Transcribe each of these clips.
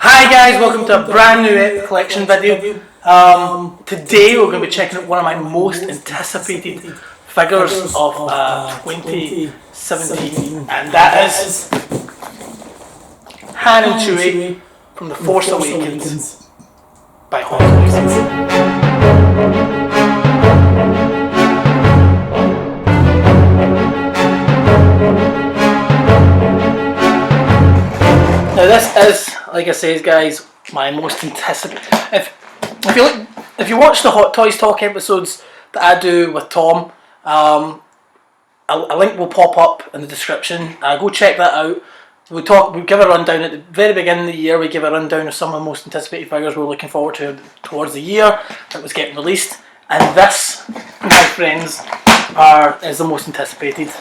Hi guys, welcome to a brand new collection video. Today we're going to be checking out one of my most anticipated figures of 2017, and that is Han and Chewie from The Force Awakens by Hot Toys. Now this is, like I say, guys, my most anticipated. If you watch the Hot Toys Talk episodes that I do with Tom, a link will pop up in the description. Go check that out. We give a rundown at the very beginning of the year. We give a rundown of some of the most anticipated figures we're looking forward to towards the year that was getting released. And this, my friends, is the most anticipated.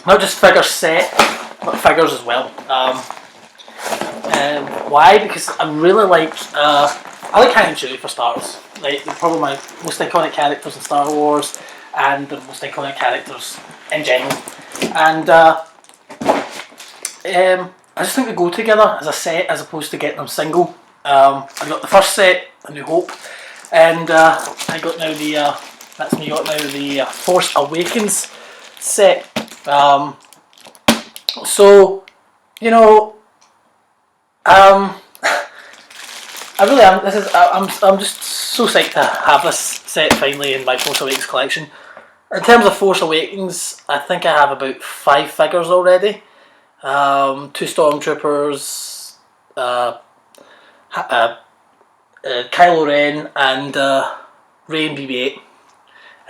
Not just figure set, but figures as well. Why? Because I really like I like Han and Chewie for starters. Like, they're probably my most iconic characters in Star Wars, and the most iconic characters in general. And I just think they go together as a set as opposed to getting them single. I got the first set, A New Hope, and I got now the Force Awakens set. So, you know, I really am. I'm just so psyched to have this set finally in my Force Awakens collection. In terms of Force Awakens, I think I have about 5 figures already. 2 Stormtroopers, Kylo Ren, and Rey and BB-8.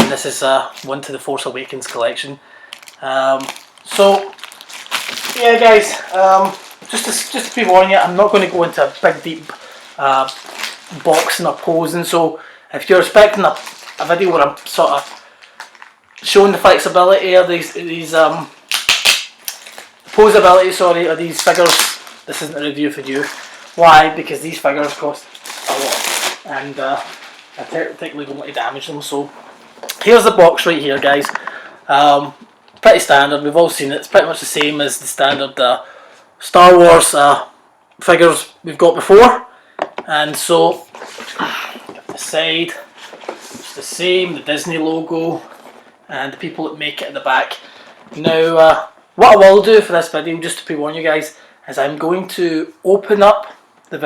And this is one to the Force Awakens collection. So, yeah, guys. Just to pre-warn you, I'm not going to go into a big deep boxing or posing. So if you're expecting a video where I'm sort of showing the flexibility of these posability, sorry, of these figures, this isn't a review for you. Why? Because these figures cost a lot, and I technically don't want to damage them. So here's the box right here, guys. Pretty standard. We've all seen it. It's pretty much the same as the standard Star Wars figures we've got before, and so the side, it's the same, the Disney logo, and the people that make it at the back. Now, what I will do for this video, just to pre-warn you guys, is I'm going to open up the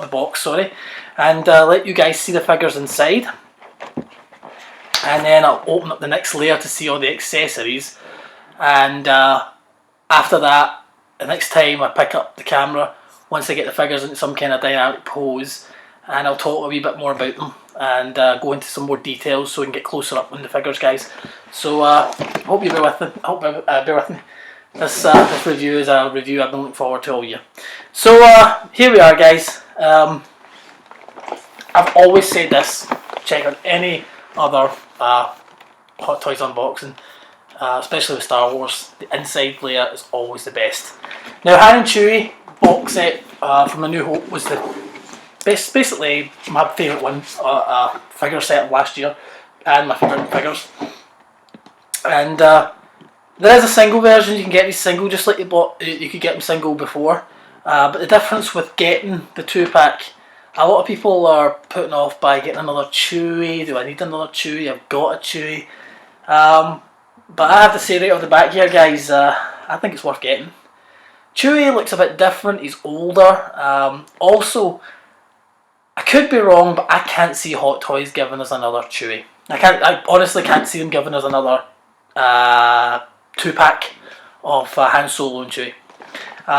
box, sorry, and let you guys see the figures inside, and then I'll open up the next layer to see all the accessories, and after that, the next time I pick up the camera, once I get the figures into some kind of dynamic pose, and I'll talk a wee bit more about them and go into some more details so we can get closer up on the figures, guys. So hope you bear with me. Bear with me. This review is a review I've been looking forward to all year. So here we are, guys. I've always said this. Check out any other Hot Toys unboxing. Especially with Star Wars, the inside layer is always the best. Now, Han and Chewie box set from A New Hope was basically my favourite one, figure set of last year, and my favourite figures. And there is a single version. You can get these single, just like you could get them single before. But the difference with getting the 2-pack, a lot of people are putting off by getting another Chewie. Do I need another Chewie? I've got a Chewie. But I have to say right off the back here, guys, I think it's worth getting. Chewie looks a bit different, he's older. Also, I could be wrong, but I can't see Hot Toys giving us another Chewie. I honestly can't see them giving us another 2-pack of Han Solo and Chewie.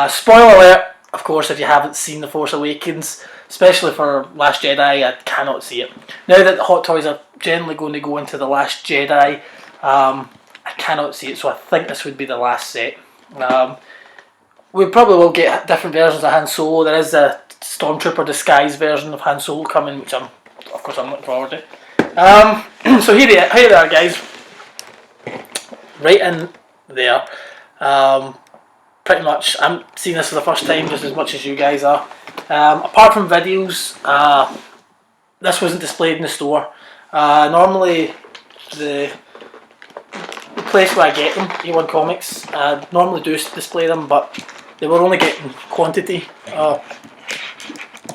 Spoiler alert, of course, if you haven't seen The Force Awakens, especially for Last Jedi, I cannot see it. Now that Hot Toys are generally going to go into The Last Jedi, I cannot see it, so I think this would be the last set. We probably will get different versions of Han Solo. There is a Stormtrooper disguise version of Han Solo coming, which I'm looking forward to. So here they are, guys. Right in there. Pretty much, I'm seeing this for the first time just as much as you guys are. Apart from videos, this wasn't displayed in the store. Normally, the place where I get them, A1 Comics, normally do display them, but they were only getting quantity, or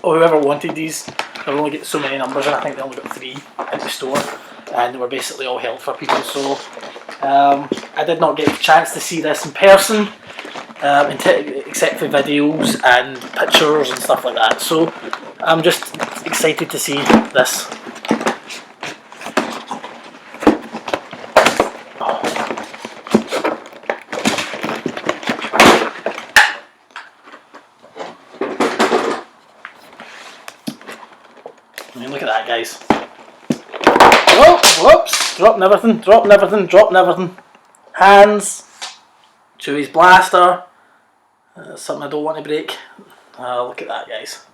whoever wanted these, they were only getting so many numbers, and I think they only got 3 in the store, and they were basically all held for people. So I did not get a chance to see this in person, except for videos and pictures and stuff like that. So I'm just excited to see this. I mean, look at that, guys. Oh, whoops! Dropping everything, dropping everything, dropping everything. Hands. Chewie's blaster. Something I don't want to break. Look at that, guys.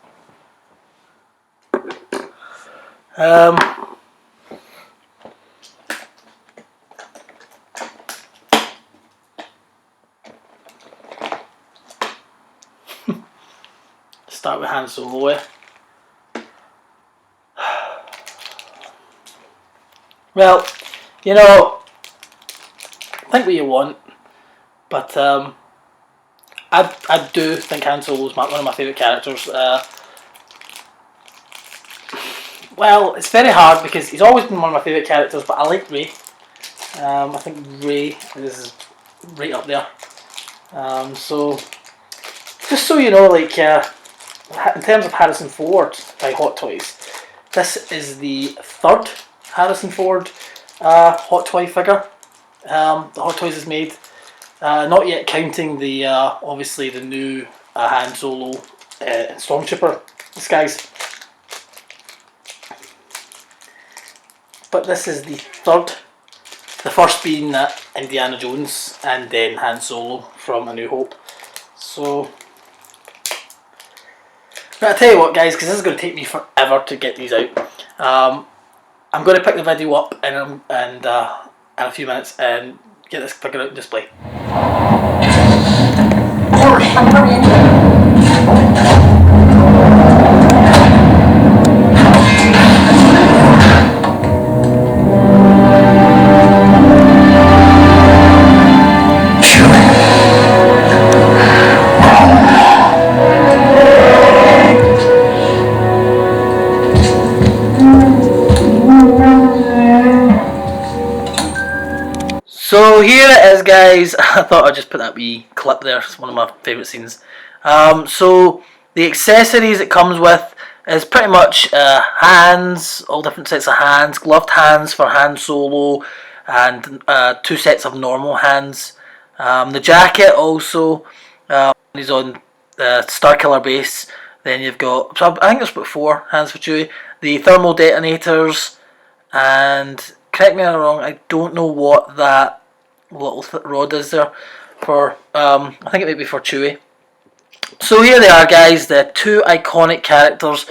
Start with Han Solo. Well, you know, think what you want, but I do think Han Solo's one of my favourite characters. Well, it's very hard because he's always been one of my favourite characters, but I like Rey. I think Rey is right up there. So, just so you know, like, in terms of Harrison Ford by Hot Toys, this is the 3rd Harrison Ford Hot Toy figure the Hot Toys has made. Not yet counting the obviously the new Han Solo Stormtrooper disguise. But this is the 3rd. The first being Indiana Jones, and then Han Solo from A New Hope. So, now I tell you what, guys, because this is going to take me forever to get these out. I'm going to pick the video up in a few minutes and get this figure out and display. So here it is, guys. I thought I'd just put that wee clip there. It's one of my favourite scenes. So the accessories it comes with is pretty much hands, all different sets of hands, gloved hands for Han Solo, and 2 sets of normal hands. The jacket also, he's on the Starkiller base. Then you've got, so I think there's about 4 hands for Chewie. The thermal detonators, and correct me if I'm wrong, I don't know what that little rod is there for. I think it might be for Chewie. So here they are, guys, the 2 iconic characters.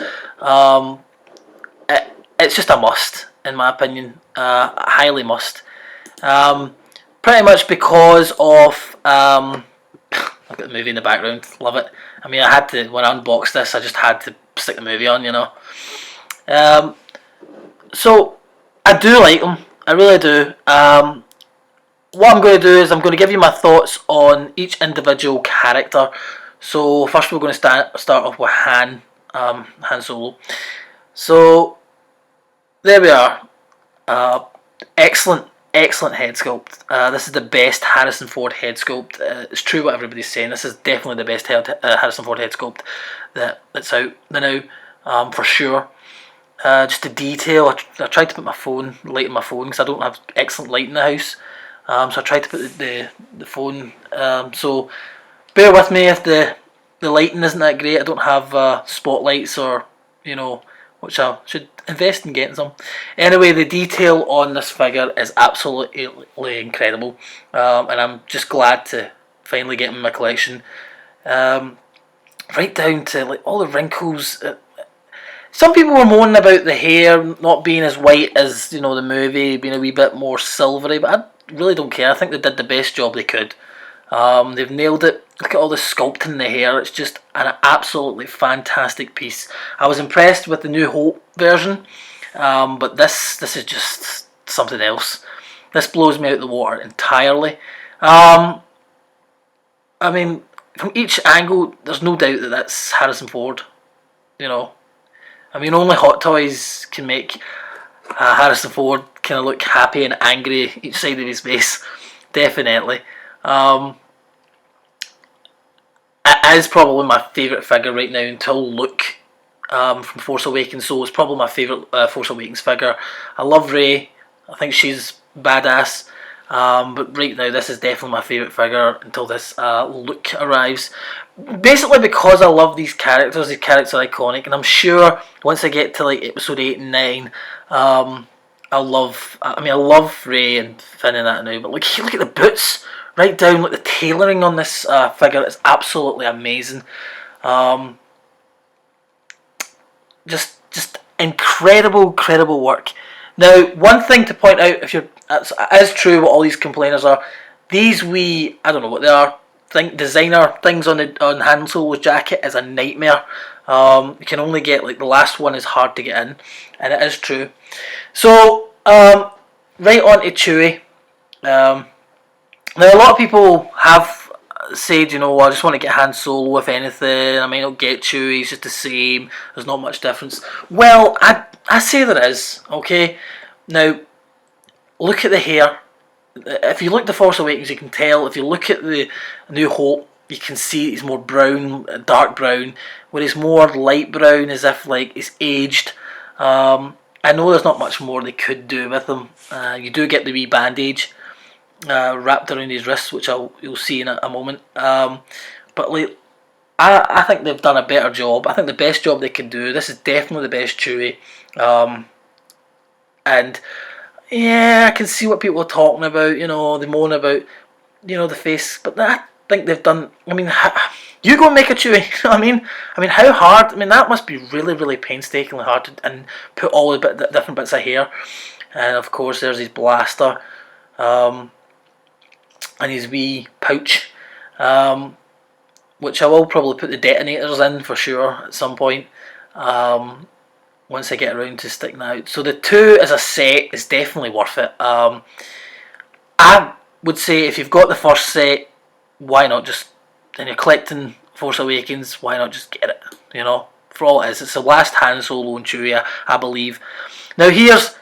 It's just a must, in my opinion, a highly must. Pretty much because of, I've got the movie in the background, love it. I mean, I had to, when I unboxed this, I just had to stick the movie on, you know. So, I do like them, I really do. What I'm going to do is I'm going to give you my thoughts on each individual character. So first we're going to start off with Han Solo. So there we are. Excellent head sculpt. This is the best Harrison Ford head sculpt. It's true what everybody's saying. This is definitely the best Harrison Ford head sculpt that's out now, for sure. Just the detail. I tried to put my phone, light in my phone, because I don't have excellent light in the house. So I tried to put the phone. So bear with me if the lighting isn't that great. I don't have spotlights, or, you know, which I should invest in getting some. Anyway, the detail on this figure is absolutely incredible, and I'm just glad to finally get him in my collection. Right down to like all the wrinkles. Some people were moaning about the hair not being as white as, you know, the movie, being a wee bit more silvery, but I really don't care. I think they did the best job they could. They've nailed it. Look at all the sculpting in the hair. It's just an absolutely fantastic piece. I was impressed with the New Hope version, but this is just something else. This blows me out the water entirely. I mean, from each angle, there's no doubt that that's Harrison Ford. You know, I mean, only Hot Toys can make Harrison Ford kind of look happy and angry each side of his face. Definitely. It is probably my favourite figure right now until Luke from Force Awakens. So it's probably my favourite Force Awakens figure. I love Rey. I think she's badass. But right now, this is definitely my favourite figure until this Luke arrives. Basically, because I love these characters are iconic, and I'm sure once I get to like episode 8 and 9, I love Rey and Finn and that now. But look at the boots, right down. Look, the tailoring on this figure is absolutely amazing. Just incredible work. Now, one thing to point out, as true what all these complainers are, these I don't know what they are, designer things on Han Solo's jacket is a nightmare. You can only get, like, the last one is hard to get in, and it is true. So, right on to Chewie. Now, a lot of people have said, I just want to get Han Solo, if anything. I may not get Chewie, it's just the same. There's not much difference. Well, I say there is, okay? Now, look at the hair. If you look at The Force Awakens, you can tell. If you look at the New Hope, you can see he's more brown, dark brown, where he's more light brown, as if like he's aged. I know there's not much more they could do with him. You do get the wee bandage wrapped around his wrists, which you'll see in a moment. But like, I think they've done a better job. I think the best job they can do. This is definitely the best Chewie. And yeah, I can see what people are talking about. They moan about, the face. But I think they've done. I mean, you go and make a Chewie. You know what I mean, how hard? I mean, that must be really painstakingly hard and put all the different bits of hair. And of course, there's his blaster, and his wee pouch, which I will probably put the detonators in for sure at some point. Once I get around to sticking out. So the two as a set is definitely worth it. I would say if you've got the first set, why not just, and you're collecting Force Awakens, why not just get it? For all it is. It's the last Han Solo and Chewie, I believe. Now here's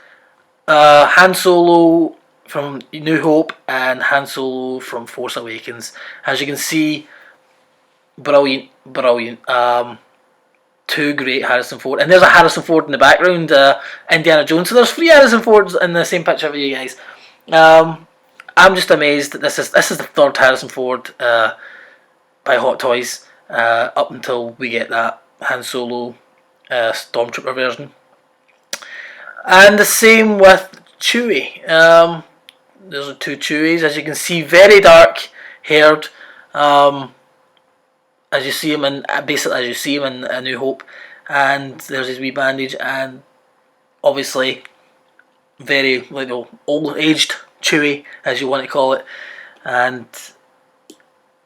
Han Solo from New Hope and Han Solo from Force Awakens. As you can see, brilliant. Two great Harrison Ford, and there's a Harrison Ford in the background, Indiana Jones. So there's 3 Harrison Fords in the same picture for you guys. I'm just amazed that this is the 3rd Harrison Ford by Hot Toys up until we get that Han Solo Stormtrooper version, and the same with Chewie. Those are 2 Chewies, as you can see, very dark haired. As you see him in A New Hope, and there's his wee bandage, and obviously very old aged Chewie, as you want to call it, and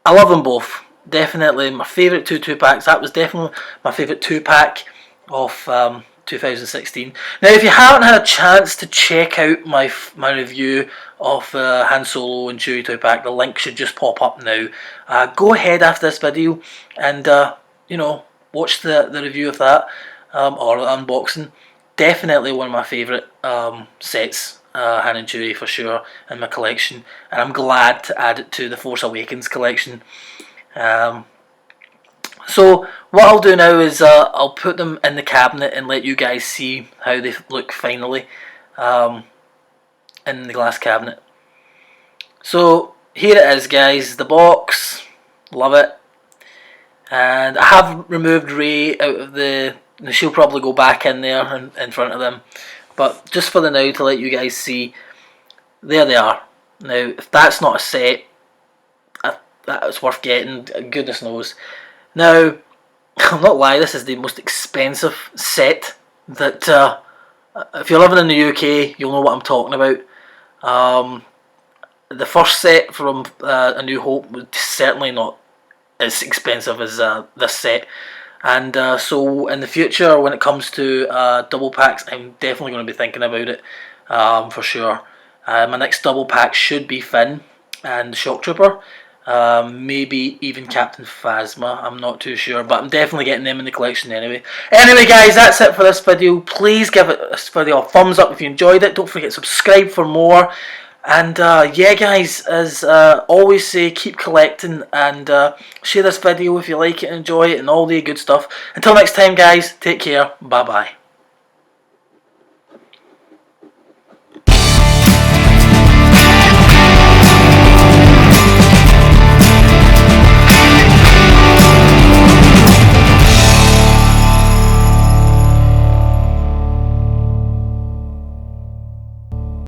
I love them both. Definitely my favourite 2 packs. That was definitely my favourite 2-pack of 2016. Now, if you haven't had a chance to check out my review of Han Solo and Chewie 2-pack, the link should just pop up now. Go ahead after this video and watch the review of that, or unboxing. Definitely one of my favourite sets, Han and Chewie for sure, in my collection, and I'm glad to add it to the Force Awakens collection. So what I'll do now is I'll put them in the cabinet and let you guys see how they look finally in the glass cabinet. So here it is, guys, the box. Love it. And I have removed Rey out of she'll probably go back in there in front of them, but just for the now, to let you guys see, there they are. Now, if that's not a set, that's worth getting, goodness knows. Now, I'm not lying, this is the most expensive set that, if you're living in the UK, you'll know what I'm talking about. The first set from A New Hope was certainly not as expensive as this set. And so in the future, when it comes to double packs, I'm definitely going to be thinking about it for sure. My next double pack should be Finn and Shock Trooper. maybe even Captain Phasma. I'm not too sure, but I'm definitely getting them in the collection anyway. Anyway, guys, that's it for this video. Please give this video a thumbs up if you enjoyed it. Don't forget to subscribe for more. And yeah, guys, as always say, keep collecting and share this video if you like it and enjoy it and all the good stuff. Until next time, guys, take care. Bye bye.